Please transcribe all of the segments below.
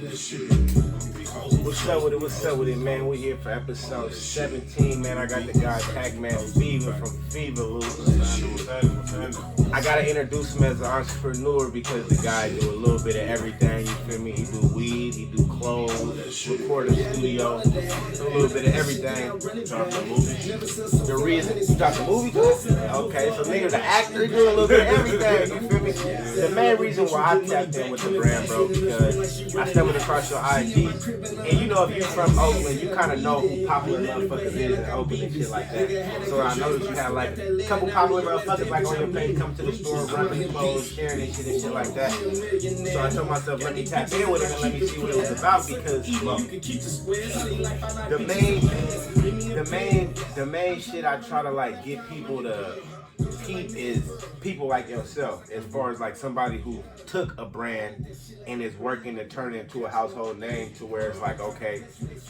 What's up with it? What's up with it, man? We're here for episode 17, man. I got the guy Pacman Fevah from Fevahloops. I gotta introduce him as an entrepreneur because the guy do a little bit of everything. You feel me? He do weed, he do clothes, record a studio, a little bit of everything. Drop the movie. The reason you dropped the movie, okay? So nigga, the actor do a little bit of everything. You feel me? The main reason why I tapped in with the brand, bro, because I stumbled across your IG. And you know, if you're from Oakland, you kind of know who popular motherfuckers is in Oakland and shit like that. So I know that you have like a couple popular motherfuckers like on your page come to the store, rapping clothes, sharing and shit like that. So I told myself, let me tap in with him and let me see what it was about because the main shit I try to like get people to peep is people like yourself, as far as like somebody who took a brand and is working to turn it into a household name to where it's like, okay,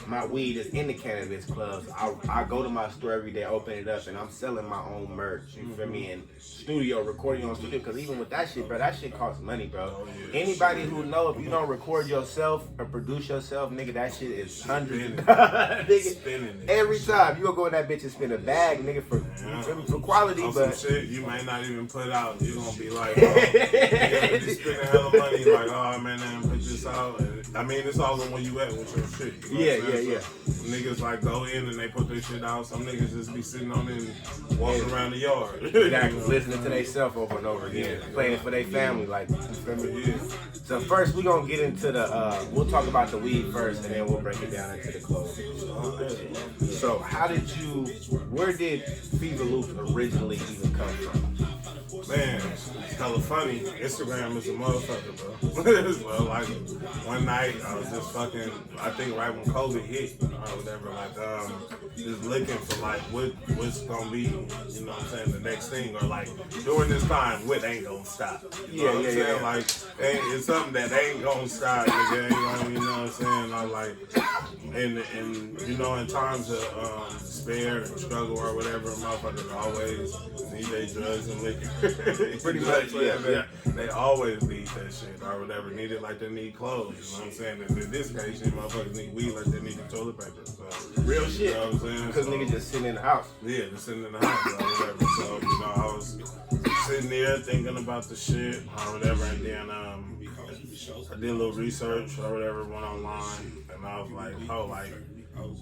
my weed is in the cannabis clubs. I go to my store every day, open it up, and I'm selling my own merch. You feel me? And studio, recording on studio, because even with that shit, bro, that shit costs money, bro. Anybody who know if you don't record yourself or produce yourself, nigga, that shit is hundreds. Nigga, every time you gonna go in that bitch and spend a bag, nigga, for quality, but shit you may not even put out. You're gonna be like, oh, you're just spending hella money, like, oh man, put this out. And, I mean, it's all in where you at with your shit. You know yeah. Niggas like go in and they put their shit out. Some niggas just be sitting on it and walking around the yard. Exactly, listening to themselves over and over again, playing for their family, like, you feel me? Yeah. So first we gonna get into the, we'll talk about the weed first, and then we'll break it down into the clothes. So where did Fevahloops originally even come from? Man, it's hella funny. Instagram is a motherfucker, bro. Well, like, one night, I was just fucking, I think right when COVID hit, or whatever, like, just looking for, like, what's gonna be, you know what I'm saying, the next thing, or, like, during this time, what ain't gonna stop. You know what I'm saying? Like, it's something that ain't gonna stop, nigga, ain't gonna, you know what I'm saying? I like, and you know, in times of despair and struggle or whatever, motherfuckers always need their drugs and liquor. Pretty much, yeah. They always need that shit or whatever. Need it like they need clothes. You know what I'm saying? And in this case, these motherfuckers need weed like they need the toilet paper. So, real shit. You know what I'm saying? Because niggas just sitting in the house. Yeah, just sitting in the house or whatever. So, you know, I was sitting there thinking about the shit or whatever, and then I did a little research or whatever, went online, and I was like, oh, like,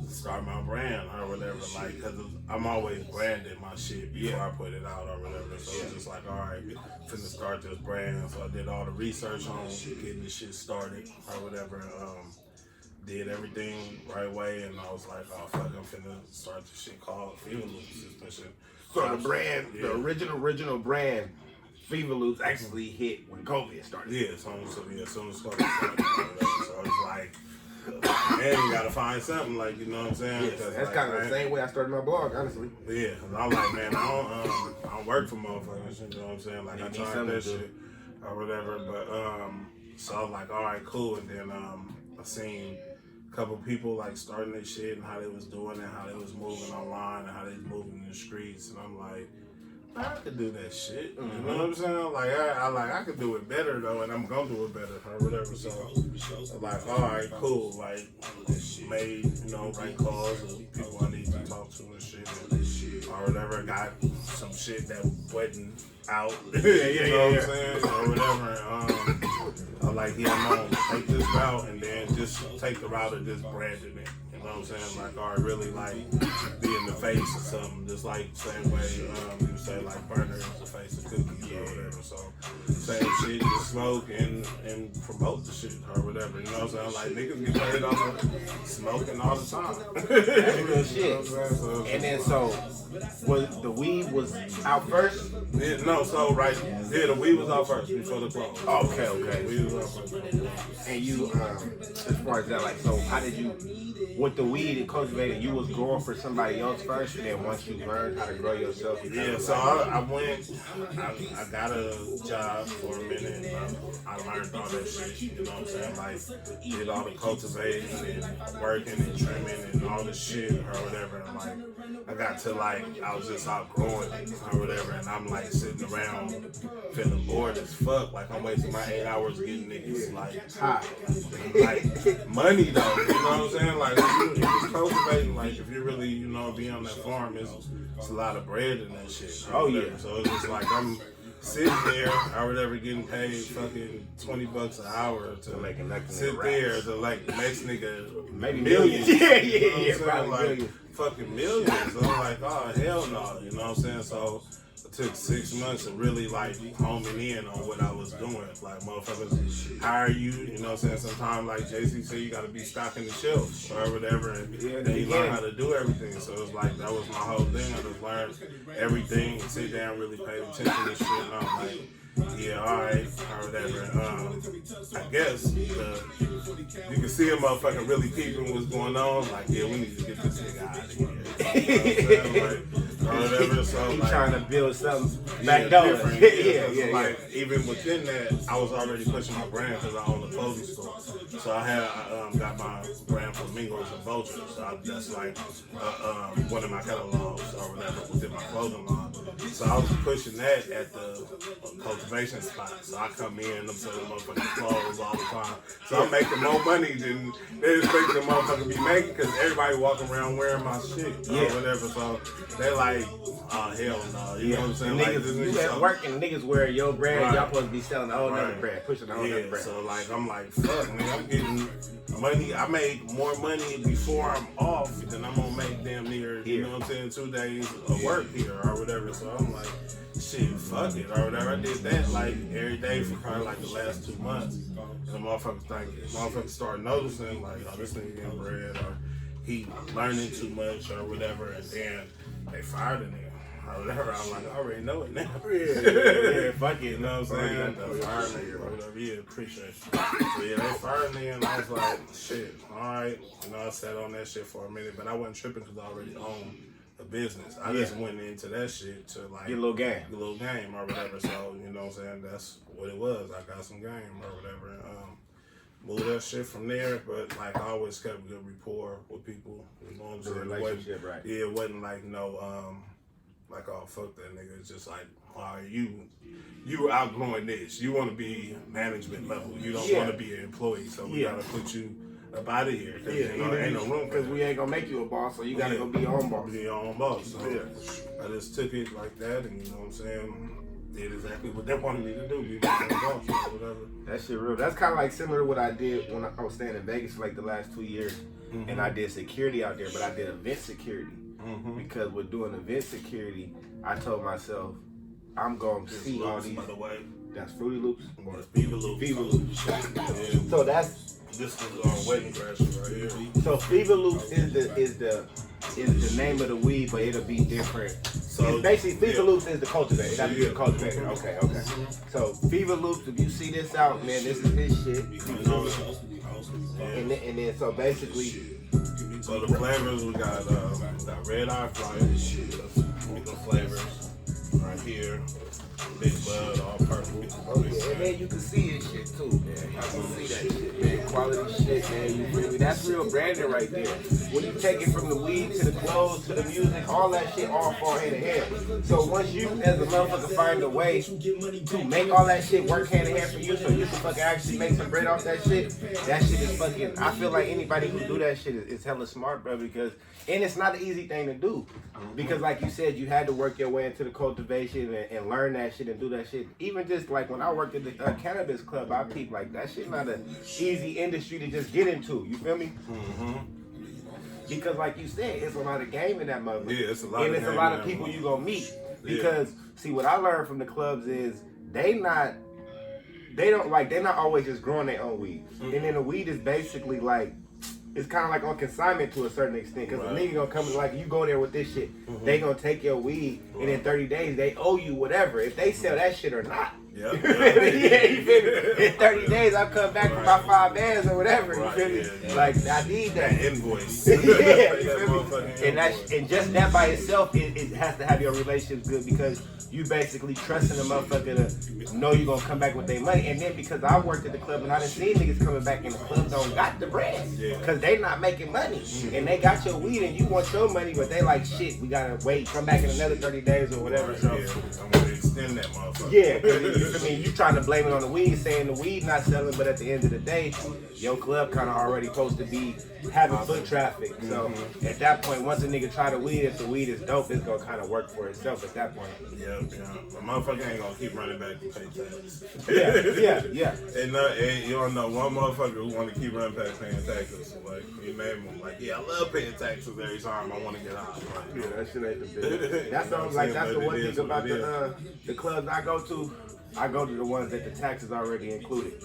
start my brand or whatever, like, because I'm always branding my shit before I put it out or whatever. So it's just like, all right, finna start this brand. So I did all the research on getting this shit started or whatever. Did everything right way, and I was like, oh fuck, I'm finna start this shit called Fevahloops. So the brand, the original brand, Fevahloops, actually hit when COVID started. Yeah, as soon as COVID started. So it's like, man, you gotta find something, like, you know what I'm saying? Yeah, that's like, kind of the same way I started my blog, honestly. Yeah, and I'm like, man, I don't work for motherfuckers, you know what I'm saying? Like, I tried that shit or whatever, but so I was like, all right, cool. And then I seen a couple people like starting their shit and how they was doing it, how they was moving online and how they was moving in the streets, and I'm like, I could do that shit. You know what I'm saying? Like, I could do it better though, and I'm gonna do it better or whatever. So I'm like, all right, cool. Like, made, you know, right calls with people I need to talk to and shit, or whatever. Got some shit that wasn't out. You know what I'm saying? Or whatever. I'm like, yeah, I'm gonna take this route and then just take the route of just branding it. You know what I'm saying? Like, or really like be in the face of something, just like same way you say like burner is the face of cookies or whatever. So same shit, just smoke and promote the shit or whatever. You know what I'm saying? Like, niggas get paid off of smoking all the time. That's real shit. You know what I'm saying? And then was the weed was out first? Yeah, no, so the weed was out first before the clothes. Okay. Weed was out first. And you, as far as that, like, so how did you? What with the weed and cultivating, you was growing for somebody else first, and then once you learned how to grow yourself, yeah. So I went, I got a job for a minute. I learned all that shit. You know what I'm saying? Like did all the cultivating and working and trimming and all the shit or whatever. And like I got to like I was just outgrowing it or whatever, and I'm like sitting around feeling bored as fuck. Like I'm wasting my 8 hours getting niggas like hot, like money though. You know what I'm saying? Like if you cultivating, like if you really be on that farm, it's a lot of bread in that shit. Oh yeah. So it's just like I'm sitting there or whatever, getting paid fucking $20 an hour to making nothing sit there to like the next nigga maybe millions. Yeah, Probably like millions. Fucking millions. So I'm like, oh hell no, you know what I'm saying? So it took 6 months of really like homing in on what I was doing. Like motherfuckers hire you, you know what I'm saying? Sometimes like JC said, you gotta be stocking the shelves or whatever, and then you learn how to do everything. So it's like that was my whole thing. I just learned everything and sit down, really pay attention to shit, and I'm like, yeah, alright, or whatever. I guess you can see a motherfucker really peeping what's going on. Like, yeah, we need to get this nigga out of here. You know what I'm saying? Like, or whatever. So, he like, trying to build something back door. Yeah. Like, even within that, I was already pushing my brand because I own a clothing store. So I got my brand Flamingos and Vultures. So that's like one of my catalogs or whatever within my clothing line. So I was pushing that at the cultivation spot. So I come in, I'm selling motherfucking clothes all the time. So I'm making more money than they expect the motherfucker be making because everybody walking around wearing my shit or whatever. So they like, oh hell no, you know what I'm saying? Like, niggas, you at work and niggas wear your brand, y'all supposed to be selling a whole other brand, pushing a whole other brand. So like I'm like, fuck man, I'm getting money. I make more money before I'm off than I'm gonna make damn near, you know what I'm saying, 2 days of work here or whatever. So I'm like, shit, fuck it or whatever. I did that like every day for probably like the last 2 months. And the motherfuckers start noticing like, oh, this nigga getting bread or he learning too much or whatever, and then they fired him or whatever. I'm like, I already know it now. Yeah, fuck it. You know what I'm saying? They fired me or whatever. Yeah, appreciate it. So yeah, they fired me and I was like, shit, alright. You know, I sat on that shit for a minute, but I wasn't tripping because I already owned a business. I just went into that shit to like get a little game or whatever. So, you know what I'm saying? That's what it was. I got some game or whatever. Moved that shit from there, but like I always kept good rapport with people. You know what I'm saying? Relationship, right? Yeah, it wasn't like no like, oh fuck that nigga. It's just like, oh, you outgrowing this. You want to be management level. You don't want to be an employee. So we gotta put you up out of here. Ain't no room because we ain't gonna make you a boss. So you gotta go be your own boss. Be your own boss. So I just took it like that, and you know what I'm saying. Did exactly what they wanted me to do. Be my own boss or whatever. That shit real. That's kind of like similar to what I did when I was staying in Vegas for like the last 2 years, and I did security out there, but I did event security because with doing event security, I told myself I'm going to see all these. By the way, that's Fevahloops. Or Fevahloops. So this is our wedding crasher right here. So Fevahloops is the name of the weed, but it'll be different. So it's basically Fevahloops is the cultivator. That's the cultivator. Okay. So Fevahloops, if you see this out, man, this is his shit. And then so basically. So the flavors we got red eye flyers, the flavors right here, big bud, all purple. Oh yeah, and then you can see his shit too, man. I can see that shit, man. Quality shit, man. You really, that's real branding right there. When you take it from the weed to the clothes to the music, all that shit all fall hand in hand. So once you as a motherfucker find a way to make all that shit work hand in hand for you, so you can fucking actually make some bread off that shit is fucking. I feel like anybody who do that shit is hella smart, bro. Because and it's not an easy thing to do, because like you said, you had to work your way into the cultivation and learn that shit and do that shit. Even just like when I worked at the cannabis club, I peeped like that shit not an easy industry to just get into. You feel me? Because like you said, it's a lot of game in that mother. Yeah, it's a lot. And it's a lot of people you gonna meet. Because see, what I learned from the clubs is they're not always just growing their own weed. And then the weed is basically like, it's kind of like on consignment to a certain extent, because the nigga gonna come and like, you go there with this shit, they gonna take your weed, and in 30 days they owe you whatever, if they sell that shit or not. Yeah. Yeah, you feel me? In 30 days, I'll come back with my 5 bands or whatever. You feel me? Yeah. Like, I need that. Invoice. Yeah, Pay you that feel me? motherfucking And invoice. just that by itself, it has to have your relationship good because you basically trusting the motherfucker to know you're gonna come back with their money. And then because I worked at the club and I done seen niggas coming back in the club don't got the bread because they not making money and they got your weed and you want your money, but they like shit. We gotta wait, come back in another 30 days or whatever. So I'm gonna extend that motherfucker. yeah, because I mean, you trying to blame it on the weed, saying the weed not selling, but at the end of the day, your club kind of already supposed to be having foot traffic. So at that point, once a nigga try the weed, if the weed is dope, it's gonna kind of work for itself at that point. Yeah. A motherfucker ain't gonna keep running back to pay taxes. Yeah. And you don't know one motherfucker who want to keep running back paying taxes. Like, you name him, like, yeah, I love paying taxes every time I want to get out. Like, Yeah, that shit ain't the best. That's the one thing about the clubs I go to. I go to the ones that the tax is already included.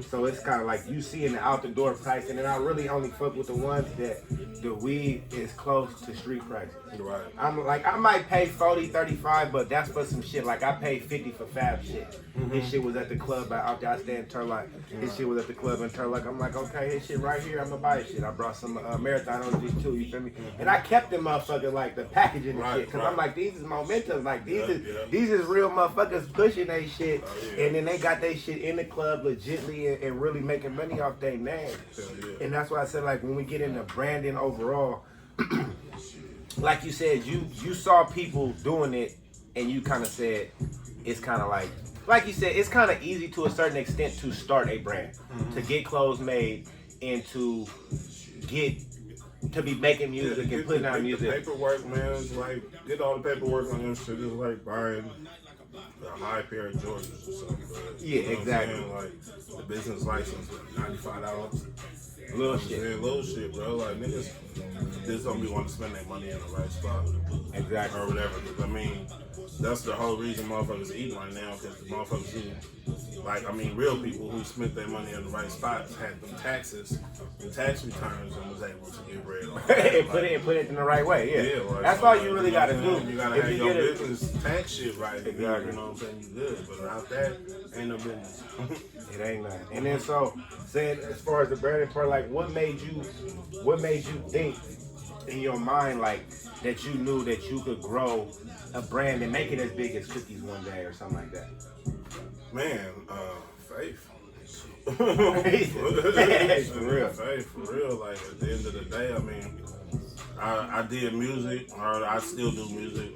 So it's kind of like you seeing the out the door price, and then I really only fuck with the ones that the weed is close to street prices. Right. I'm like, I might pay 40, 35, but that's for some shit. Like I paid 50 for Fab shit. This shit was at the club out there. I stay in Turlock. This shit was at the club in Turlock. I'm like, okay, this shit right here, I'm gonna buy this shit. I brought some marathon on these too, you feel me? And I kept them motherfuckers like the packaging and shit, cause I'm like, these is momentum. Like these is real motherfuckers pushing they shit. And then they got their shit in the club legitly and really making money off their name. And that's why I said, like, when we get into branding overall, like you said, you saw people doing it and you kind of said it's kind of like you said, it's kind of easy to a certain extent to start a brand, to get clothes made and to be making music and putting out music. The paperwork, man, is like, get all the paperwork on your shit. It's like buying a high pair of Jordans or something. But, yeah, exactly. Like the business license, $95. Little shit, bro. Like niggas just don't be wanting to spend their money in the right spot. Exactly. Or whatever. Cause I mean, that's the whole reason motherfuckers eating right now. Cause the motherfuckers who, like, I mean, real people who spent their money in the right spots had them taxes, the tax returns, and was able to get bread on. And put it in the right way. Yeah. Like, that's all you really gotta do. You gotta have your business tax shit right. Exactly. You know what I'm saying? You good, but without that, ain't no business. It ain't nothing. And then so saying as far as the branding part, like what made you think in your mind like that you knew that you could grow a brand and make it as big as Cookies one day or something like that? Man, faith. For real. Faith, for real. Like at the end of the day, I mean, I did music, or I still do music.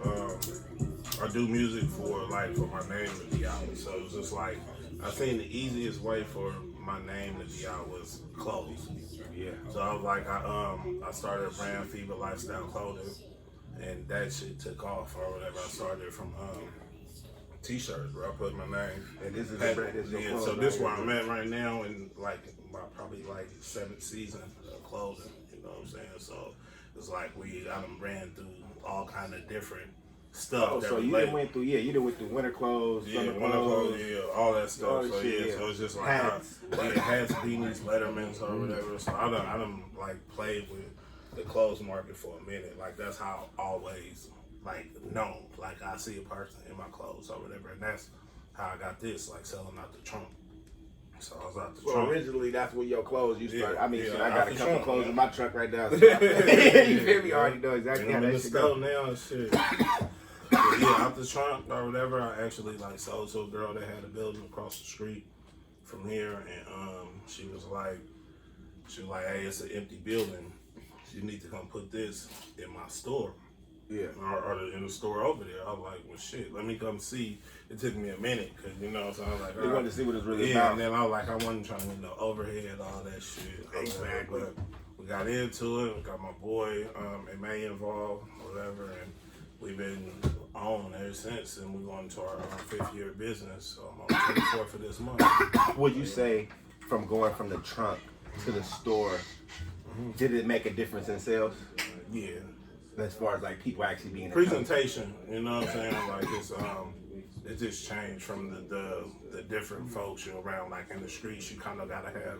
I do music for my name to be out. So it was just like, I think the easiest way for my name to be out was clothes. Yeah. So I was like, I started a brand, Fevah Lifestyle Clothing, and that shit took off or whatever. I started from t-shirts where I put my name. And this is the brand. Yeah, so this is where I'm at right now in like my probably like 7th season of clothing. You know what I'm saying? So it's like I done ran through all kind of different stuff. Oh, so you done went through winter clothes, summer clothes, all that stuff. all So shit, so it's just like hats, hats, beanies, Lettermans, or whatever. So I done like played with the clothes market for a minute. Like that's how I always like known. Like I see a person in my clothes or whatever, and that's how I got this, like selling out the trunk. So I was out the trunk. Originally, that's where your clothes you started. I mean, yeah, shit, I got a couple trunk, clothes in my truck right now. So you feel me? I already know exactly how that shit goes. Now and shit. But yeah, out the trunk or whatever, I actually like sold to a girl that had a building across the street from here, and she was like, hey, it's an empty building. You need to come put this in my store. Yeah. Or in the store over there. I was like, well, shit, let me come see. It took me a minute, because, you know, so I was like, you wanted to see what it's really about. about. And then I was like, I wasn't trying to, overhead all that shit. Exactly. But we got into it. We got my boy, May involved, whatever, and we've been on ever since, and we're going to our 5th year of business. So I'm on the 24th of this month. Would you say from going from the trunk to the store, did it make a difference in sales? Yeah. As far as like people actually being presentation, you know what I'm saying? Like it just changed from the different folks you're around. Like in the streets, you kind of gotta have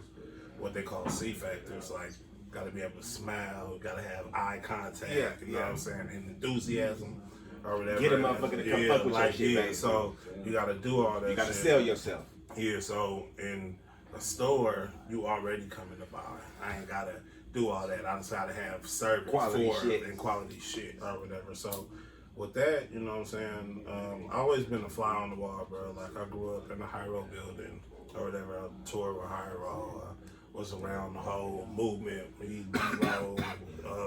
what they call C factors. Like gotta be able to smile, gotta have eye contact. You know what I'm saying? And enthusiasm or whatever. Get a motherfucker to come fuck with your shit, baby. So you gotta do all that. You gotta shit. sell yourself. Yeah, so in a store, you already coming to buy. I ain't gotta do all that. I just gotta have service Quality for shit. and quality shit or whatever. So with that, you know what I'm saying? I always been a fly on the wall, bro. Like I grew up in the High Road building or whatever. I toured with High Road. Was around the whole movement. B-Roll,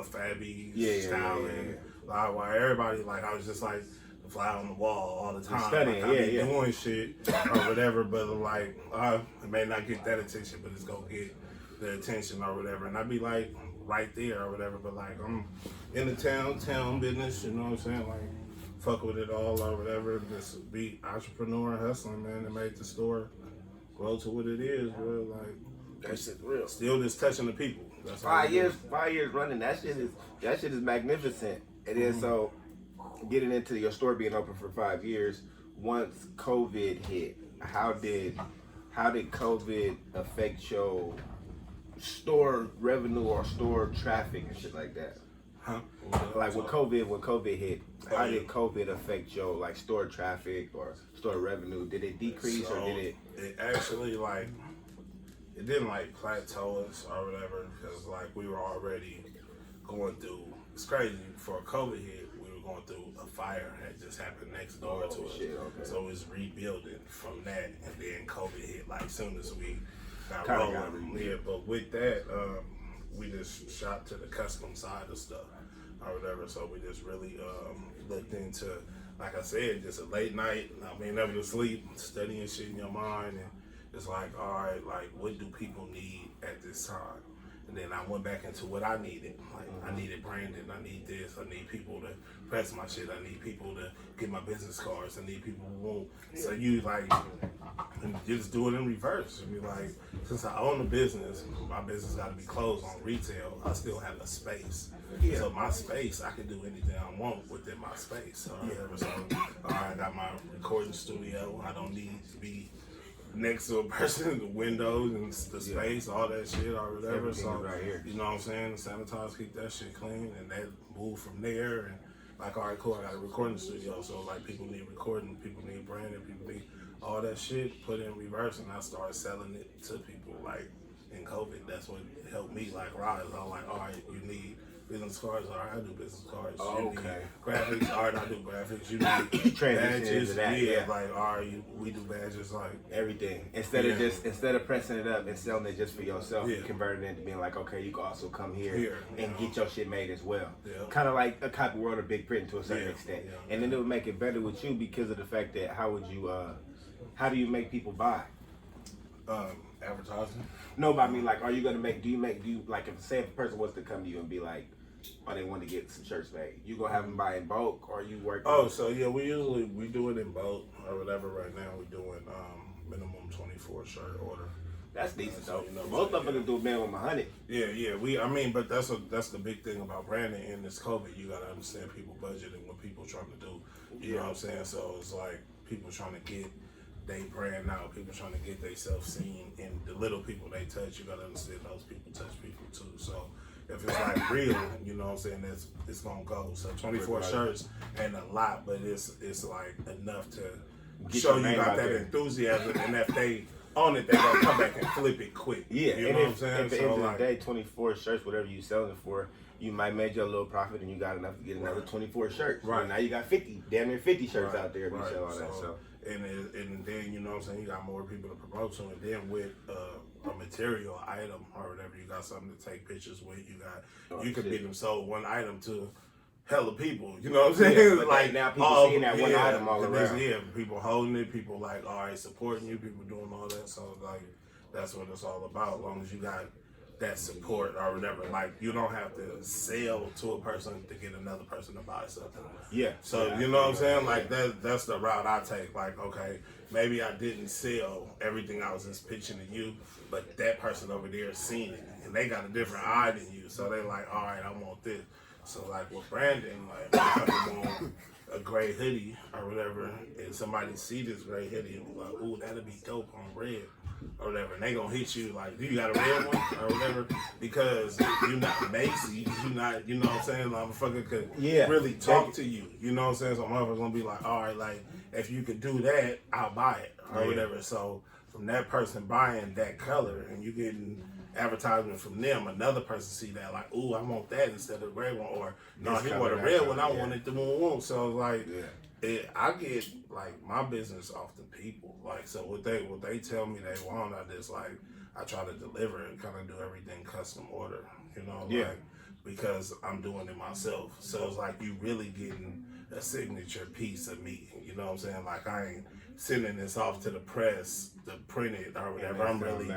Fabby, Styling. Like, while everybody, like, I was just like the fly on the wall all the time. Studying, like, I be doing shit or whatever, but like, I may not get that attention, but it's gonna get the attention or whatever. And I'd be like right there or whatever, but like, I'm in the town business, you know what I'm saying? Like, fuck with it all or whatever. Just be entrepreneur and hustling, man, and make the store grow to what it is, bro. Like, that shit's real. Still just touching the people. That's 5 years running. That shit is magnificent. It is. So getting into your store being open for 5 years. Once COVID hit, how did COVID affect your store revenue or store traffic and shit like that? Huh? Like when COVID hit, how did COVID affect your like store traffic or store revenue? Did it decrease or did it? It actually like. It didn't like plateau us or whatever because like we were already going through. It's crazy. Before COVID hit, we were going through a fire that just happened next door to us. Shit, okay. So it was rebuilding from that, and then COVID hit like soon as we got Kinda rolling. Yeah, but with that, we just shot to the custom side of stuff or whatever. So we just really looked into, like I said, just a late night. I mean, never to sleep, studying shit in your mind and. It's like, all right, like, what do people need at this time? And then I went back into what I needed. Like, I needed branding. I need this. I need people to press my shit. I need people to get my business cards. I need people who won't. So you, like, and just do it in reverse. And be like, since I own the business, my business got to be closed on retail. I still have a space. Yeah. So my space, I can do anything I want within my space. So, all right, I got my recording studio. I don't need to be next to a person, the windows and the space, all that shit or whatever. Everything so right here. You know what I'm saying? Sanitize, keep that shit clean, and that move from there. And like, all right, cool. I got a recording studio, so like people need recording, people need branding, people need all that shit put in reverse, and I started selling it to people. Like in COVID, that's what helped me like rise. I'm like, all right, you need business cards, all right, I do business cards. Oh, you okay. Need graphics, all right, I do graphics. You need badges, that, like, all right, we do badges, like everything. Instead of pressing it up and selling it just for yourself, you convert it into being like, okay, you can also come here and get your shit made as well. Yeah. Kind of like a copy world of Big Print to a certain extent. Yeah. And then it would make it better with you because of the fact that how do you make people buy? Advertising? No, but I mean, like, do you like, if say if a person was to come to you and be like, or they want to get some shirts made, you gonna have them buy in bulk, or you work? So yeah, we do it in bulk or whatever. Right now we're doing minimum 24 shirt order. That's decent though. You know, most motherfuckers do a minimum 100. Yeah. But that's the big thing about branding in this COVID. You gotta understand people budget and what people trying to do. You know what I'm saying? So it's like people trying to get they brand out, people trying to get themselves seen, and the little people they touch, you gotta understand those people touch people too. So if it's like real, you know what I'm saying, it's gonna go. So 24 shirts ain't a lot, but it's like enough to get show you got that there. Enthusiasm, and if they own it, they gonna come back and flip it quick. Yeah, you know what I'm saying? At the end of the day, 24 shirts, whatever you selling it for, you might make your little profit, and you got enough to get another 24 shirts. Right. Now you got 50, damn near 50 shirts out there if you sell all that. So. And then, you know what I'm saying, you got more people to promote to, and then with a material item or whatever, you got something to take pictures with. You could be them sold one item to hella people. You know what I'm saying? Yeah, like now people seeing that one item all around. Yeah, people holding it, people like, all right, supporting you, people doing all that. So like, that's what it's all about. As long as you got that support or whatever, like you don't have to sell to a person to get another person to buy something. Yeah. So you know what I'm saying? Like that's the route I take. Like, okay, maybe I didn't sell everything I was just pitching to you, but that person over there seen it and they got a different eye than you. So they like, all right, I want this. So like with branding, like if I want a gray hoodie or whatever, and somebody see this gray hoodie and be like, ooh, that'd be dope on red. or whatever, and they gonna hit you like, do you got a red one or whatever? Because you're not Macy's, you not, you know what I'm saying? Like, motherfucker could really talk to you, you know what I'm saying? So motherfucker gonna be like, all right, like if you could do that, I'll buy it or whatever. So from that person buying that color and you getting advertisement from them, another person see that like, ooh, I want that instead of the red one, or no, he want a red one, I want it the moon. So like, I get like my business off the people. Like, so what they tell me they want, I try to deliver and kind of do everything custom order, you know, like, because I'm doing it myself. So it's like you really getting a signature piece of me, you know what I'm saying? Like I ain't sending this off to the press to print it or whatever. I'm really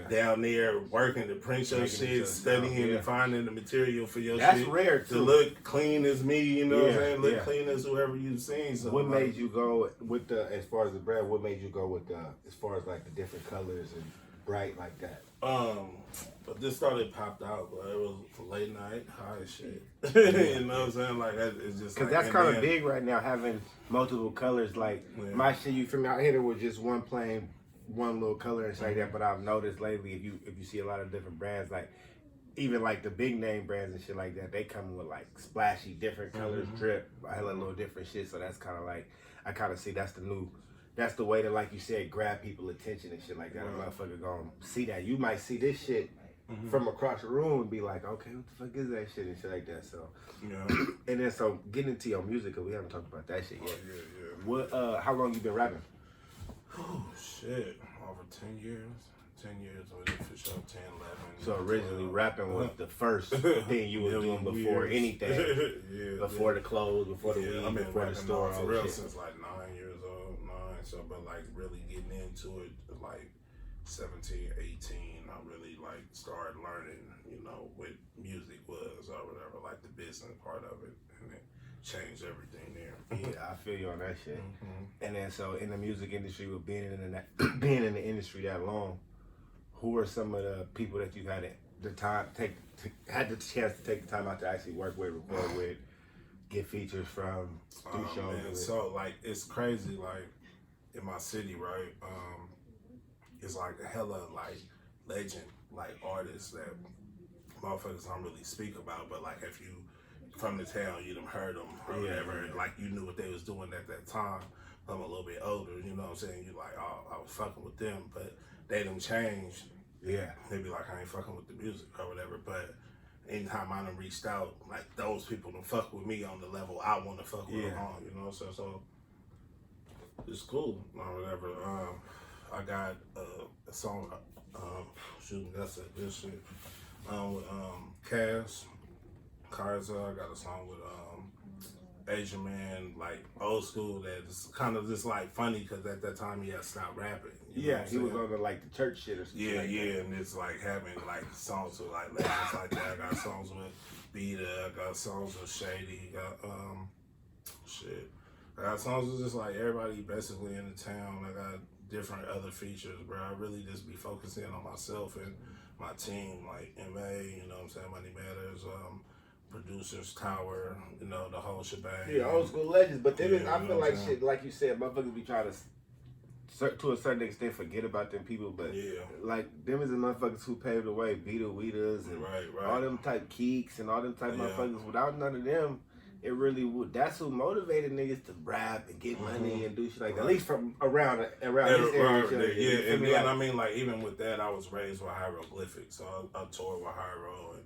down there working to print your shit, studying and finding the material for your shit. That's rare too. To look clean as me, you know what I'm saying? Look clean as whoever you've seen. So what made you go with the, as far as the brand, what made you go with the, as far as like the different colors and bright like that? But this started popped out, but it was late night, high as shit. You know what I'm saying? Like it's just because that's kind of big right now, having multiple colors. Like my shit, you from out here with just one plain, one little color and shit like that. But I've noticed lately, if you see a lot of different brands, like even like the big name brands and shit like that, they come with like splashy different colors, drip, hella little different shit. So that's kind of like, I kind of see that's the way to, like you said, grab people attention and shit like that. A motherfucker gonna see that. You might see this shit from across the room and be like, okay, what the fuck is that shit and shit like that. So and then so getting into your music, cause we haven't talked about that shit yet. What how long you been rapping? Oh shit, over 10 years. 10 years with it for sure, 10, 11. So originally rapping was the first thing you was doing before anything. Before the clothes, before the weed, before the store. For real since like 9 years old, so but like really getting into it like 17, 18, I really like started learning, you know, what music was or whatever, like the business part of it, and it changed everything there. Yeah, I feel you on that shit. And then so in the music industry, with being in the industry that long, who are some of the people that you had had the chance to take the time out to actually work with, record with, get features from, do shows with? So like it's crazy, like in my city, right? It's like a hella like legend, like artists that motherfuckers don't really speak about, but like if you from the town, you done heard them or whatever, like you knew what they was doing at that time. I'm a little bit older, you know what I'm saying? You like, oh, I was fucking with them, but they done changed. They be like, I ain't fucking with the music or whatever, but anytime I done reached out, like those people done fuck with me on the level I want to fuck with them on, you know? So it's cool or whatever. I got a song, that's a good shit, with Cass, Karza. I got a song with Asian Man, like old school, that's kind of just like funny because at that time he had stopped rapping. He was on the like the church shit or something. And it's like having like songs with like legends like that. I got songs with Beta, I got songs with Shady, I got songs with just like everybody basically in the town. I got different other features, bro. I really just be focusing on myself and my team, like MA, you know what I'm saying, Money Matters, Producers Tower, you know, the whole shebang. Old school legends. But then I feel like shit, like you said, motherfuckers be trying to a certain extent forget about them people, but like them is the motherfuckers who paved the way, Beta Weedas and all them type Keeks and all them type motherfuckers. Without none of them, it really would. That's who motivated niggas to rap and get money and do shit like that. At least from around this area. And then I mean, like even with that, I was raised with hieroglyphics, so I toured with Hyro and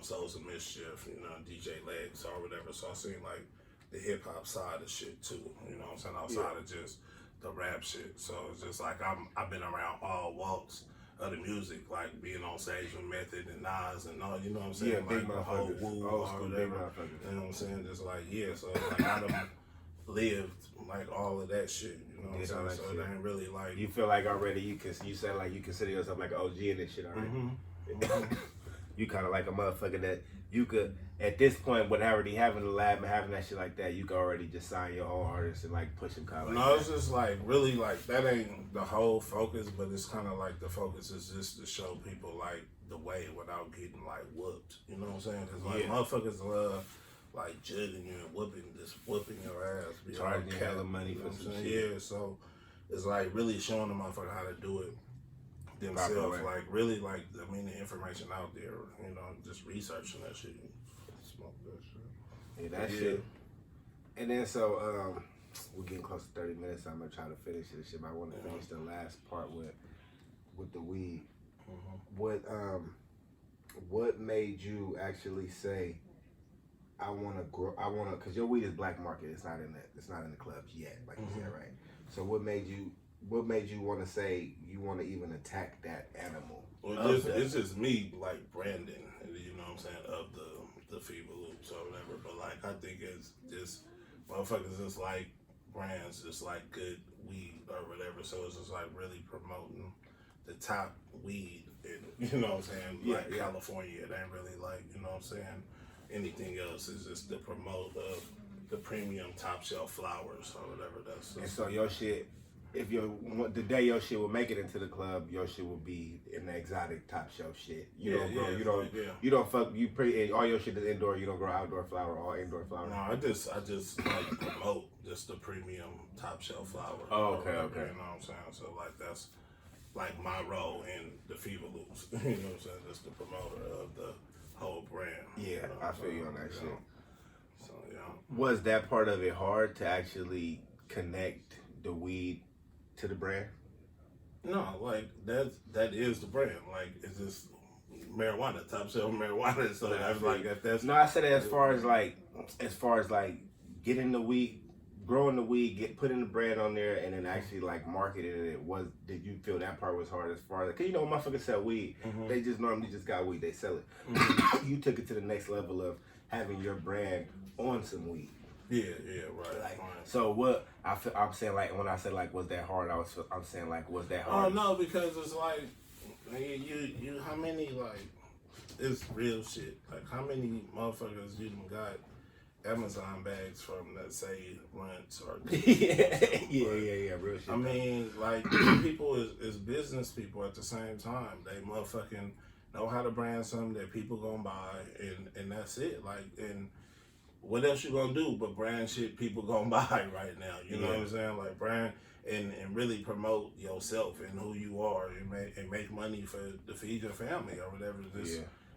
Souls of Mischief, you know, DJ Legs or whatever. So I seen like the hip hop side of shit too, you know what I'm saying, outside of just the rap shit. So it's just like I've been around all walks of the music, like being on stage with Method and Nas and all, you know what I'm saying, like the whole Woo or whatever. You know what I'm saying? Just like so like I done lived like all of that shit, you know what I'm saying? So it ain't really like, you feel like already you said like you consider yourself like an OG in this shit already. You kind of like a motherfucker that you could, at this point, with already having the lab and having that shit like that, you could already just sign your own artists and like push them kind of No, it's just like really like that ain't the whole focus, but it's kind of like the focus is just to show people like the way without getting like whooped. You know what I'm saying? Because like motherfuckers love like judging you and whooping your ass. Charging hella money for some shit. Yeah, so it's like really showing the motherfucker how to do it themselves. Like really, like I mean, the information out there. You know, just researching that shit. Smoke that shit. Yeah, that shit. And then so we're getting close to 30 minutes. So I'm gonna try to finish this shit. But I want to finish the last part with the weed. What made you actually say, I want to grow? I want to, because your weed is black market. It's not in the clubs yet, like you said, right? So what made you want to say you want to even attack that animal? Well, it's just me like branding, you know what I'm saying, of the Fevahloops or whatever. But like I think it's just motherfuckers just like brands, just like good weed or whatever. So it's just like really promoting the top weed in, you know what I'm saying, like California. It ain't really like, you know what I'm saying, anything else. Is just the promote of the premium top shelf flowers or whatever. That's and so your shit, if the day your shit will make it into the club, your shit will be in the exotic top shelf shit. You don't fuck. You pretty all your shit is indoor. You don't grow outdoor flower, all indoor flower. No, I just like promote just the premium top shelf flower. Oh, okay. You know what I'm saying? So like that's like my role in the Fevahloops. You know what I'm saying? Just the promoter of the whole brand. Yeah, you know, I feel you on that shit. So was that part of it hard to actually connect the weed to the brand? No, like that is the brand. Like it's just marijuana, top shelf marijuana. So that's like that's. No, I said it as far as like getting the weed, growing the weed, putting the brand on there, and then actually like marketing it. Did you feel that part was hard as far as, cause you know motherfuckers sell weed, they just normally just got weed, they sell it. You took it to the next level of having your brand on some weed. Yeah, right. Like, so what I'm saying, like when I said like was that hard, I'm saying like was that hard? Oh no, because it's like you how many like it's real shit. Like how many motherfuckers you done got Amazon bags from that say Runts or yeah, real shit. I mean, like people is business people at the same time. They motherfucking know how to brand something that people gonna buy, and that's it. Like, and what else you gonna do but brand shit people gonna buy right now? You know what I'm saying? Like brand and really promote yourself and who you are, and make money to feed your family or whatever.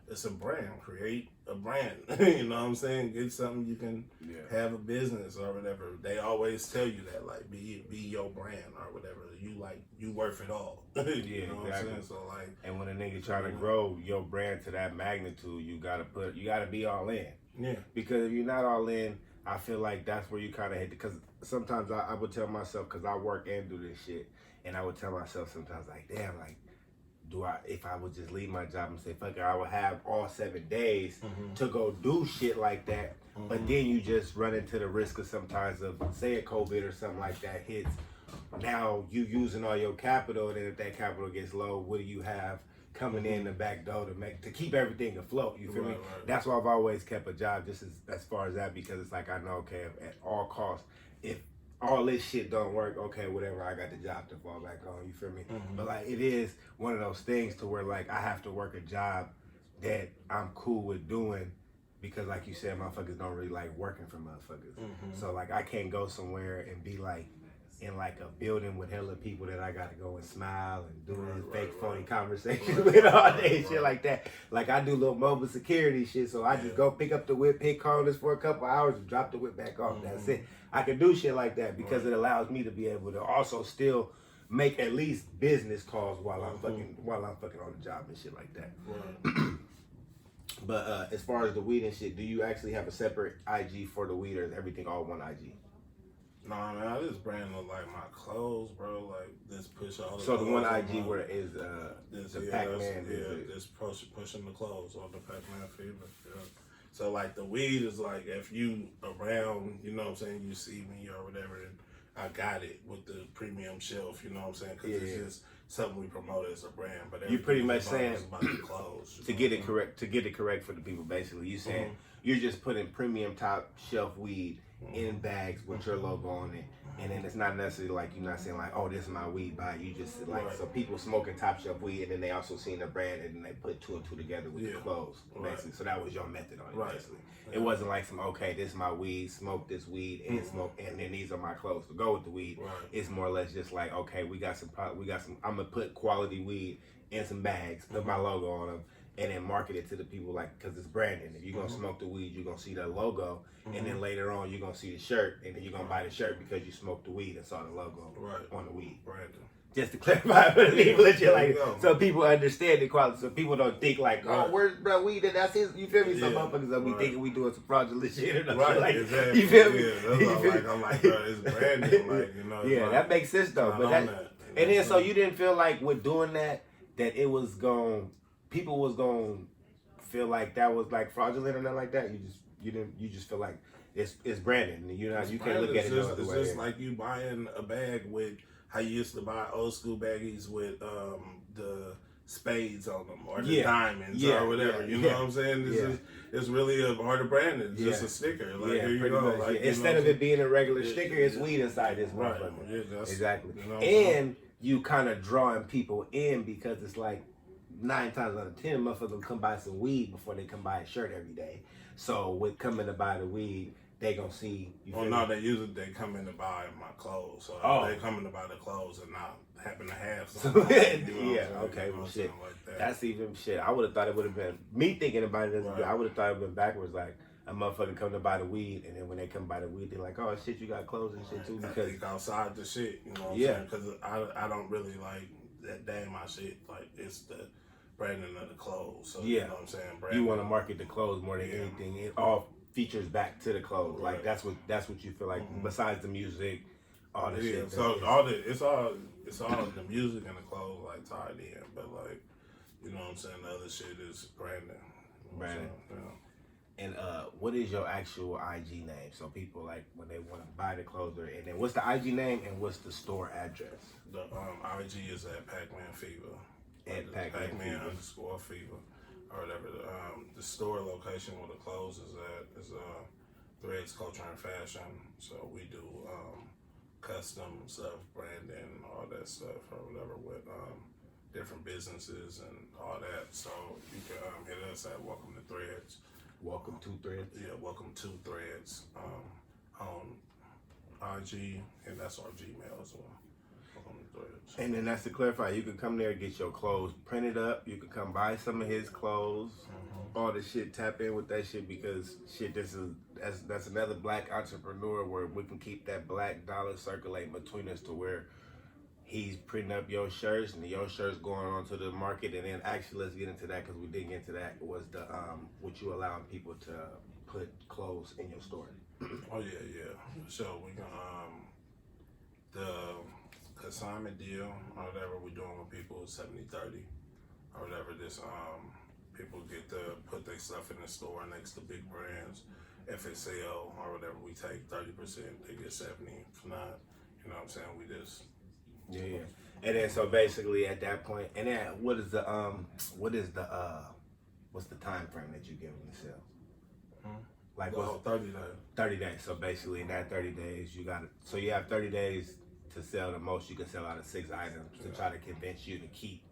It's a brand. Create a brand. You know what I'm saying? Get something you can have a business or whatever. They always tell you that, like, be your brand or whatever. You worth it all. You know what I'm saying? So like, and when a nigga trying to grow your brand to that magnitude, you gotta be all in. Yeah. Because if you're not all in, I feel like that's where you kind of hit. Because sometimes I would tell myself, because I work and do this shit, and I would tell myself sometimes like, damn, like, if I would just leave my job and say, fuck it, I would have all 7 days to go do shit like that. But then you just run into the risk of sometimes of, say a COVID or something like that hits. Now you using all your capital, and then if that capital gets low, what do you have coming in the back door to keep everything afloat? You feel me? Right. That's why I've always kept a job, just as far as that, because it's like I know, okay, at all costs, if all this shit don't work, okay, whatever, I got the job to fall back on, you feel me? But like it is one of those things to where like I have to work a job that I'm cool with doing, because like you said, motherfuckers don't really like working for motherfuckers. So like I can't go somewhere and be like in like a building with hella people that I gotta go and smile and do fake phony conversations with all day and shit like that. Like I do little mobile security shit, so I just go pick up the whip, pick corners for a couple hours and drop the whip back off. That's it. I can do shit like that because it allows me to be able to also still make at least business calls while I'm fucking on the job and shit like that. But as far as the weed and shit, do you actually have a separate IG for the weed, or is everything all one IG? No, man, I just brand look like my clothes, bro. Like this push all the. So the one IG where is the Pacman? Just pushing the clothes on the Pacman Fevah. Yeah. So like the weed is like if you around, you know what I'm saying, you see me or whatever, and I got it with the premium shelf. You know what I'm saying? Because it's just something we promote as a brand. But you pretty much saying about the clothes to get it correct for the people. Basically, you saying you're just putting premium top shelf weed in bags with your logo on it. And then it's not necessarily like you're not saying like, oh, this is my weed buy. You just like, so people smoking top shelf weed, and then they also seen the brand, and then they put two and two together with the clothes, basically. So that was your method on it, basically. It wasn't like some, okay, this is my weed, smoke this weed, and smoke, and then these are my clothes to go with the weed. It's more or less just like, okay, we got some. I'm gonna put quality weed in some bags, put my logo on them, and then market it to the people, like, because it's branding. If you're gonna smoke the weed, you're gonna see the logo, and then later on you're gonna see the shirt, and then you're gonna buy the shirt because you smoked the weed and saw the logo on the weed. Just to clarify for the people, so people understand the quality, so people don't think like, oh, where's bro weed and that's his. You feel me? Some motherfuckers will be thinking we doing some fraudulent shit or nothing. Like, exactly. You feel me? I'm like, bro, it's branding, like, you know. Yeah, that makes sense though. But and then so you didn't feel like with doing that it was people was gonna feel like that was like fraudulent or nothing like that. You just feel like it's branding. You can't look at it no other way. It's just like you buying a bag with how you used to buy old school baggies with the spades on them or the diamonds or whatever. You know what I'm saying? It's really a part of branding. It's just a sticker. Like, here you go. Much, like, instead of it being a regular sticker, it's weed inside this motherfucker. Exactly. You know, and you kind of drawing people in because it's like 9 times out of 10, motherfuckers will come buy some weed before they come buy a shirt every day. So with coming to buy the weed, they gonna see. They come in to buy my clothes. So they come in to buy the clothes and not happen to have some. Well, shit. Like that's even shit. I would have thought it would have been me thinking about it. I would have thought it would have been backwards. Like a motherfucker come to buy the weed, and then when they come buy the weed, they're like, "Oh shit, you got clothes and shit too." Because think outside the shit, you know what I'm saying? Because I don't really like that my shit. Like it's the branding of the clothes. So you know what I'm saying? You want to market the clothes more than anything. It all features back to the clothes. Like that's what you feel like. Besides the music, all the shit. So it's all the music and the clothes like tied in, but like you know what I'm saying. The other shit is branding. Branding. And what is your actual IG name? So people like when they want to buy the clothes, and then what's the IG name and what's the store address? The IG is at Pacman Fevah. At Pacman _ Fevah. Or whatever. The store location where the clothes is at is Threads Culture and Fashion. So we do custom stuff, branding, all that stuff, or whatever with different businesses and all that. So you can hit us at Welcome to Threads. Welcome to Threads. Yeah, Welcome to Threads on IG, and that's our Gmail as well. And then that's to clarify, you can come there and get your clothes printed up. You can come buy some of his clothes, all the shit. Tap in with that shit because shit, that's another black entrepreneur where we can keep that black dollar circulating between us to where he's printing up your shirts and your shirts going onto the market. And then actually, let's get into that because we didn't get into that. Was the what you allowing people to put clothes in your store? Oh yeah. So we can the consignment deal or whatever we're doing with people is 70-30 or whatever. This people get to put their stuff in the store next to big brands. If it's sale or whatever, we take 30%. They get 70. If not, you know what I'm saying? We just And then so basically at that point, and then what's the time frame that you give them to sell? Like 30 days. 30 days. So basically in that 30 days, you have 30 days to sell the most you can sell out of 6 items to try to convince you to keep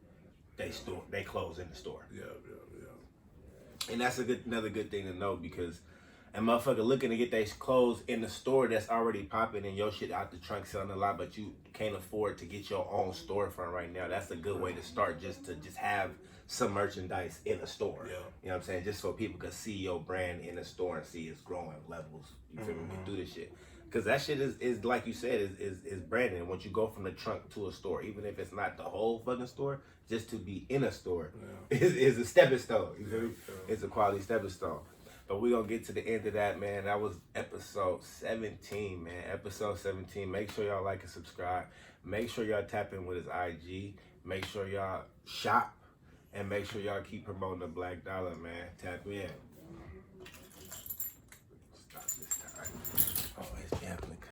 they clothes in the store. Yeah. And that's another good thing to know because a motherfucker looking to get their clothes in the store that's already popping and your shit out the trunk selling a lot, but you can't afford to get your own storefront right now. That's a good way to start, just to have some merchandise in a store. Yeah. You know what I'm saying? Just so people can see your brand in the store and see it's growing levels. You feel me? Do this shit. Because that shit is like you said, is branding. Once you go from the trunk to a store, even if it's not the whole fucking store, just to be in a store is a stepping stone. You feel me? It's a quality stepping stone. But we're going to get to the end of that, man. That was episode 17, man. Episode 17. Make sure y'all like and subscribe. Make sure y'all tap in with his IG. Make sure y'all shop. And make sure y'all keep promoting the Black Dollar, man. Tap in.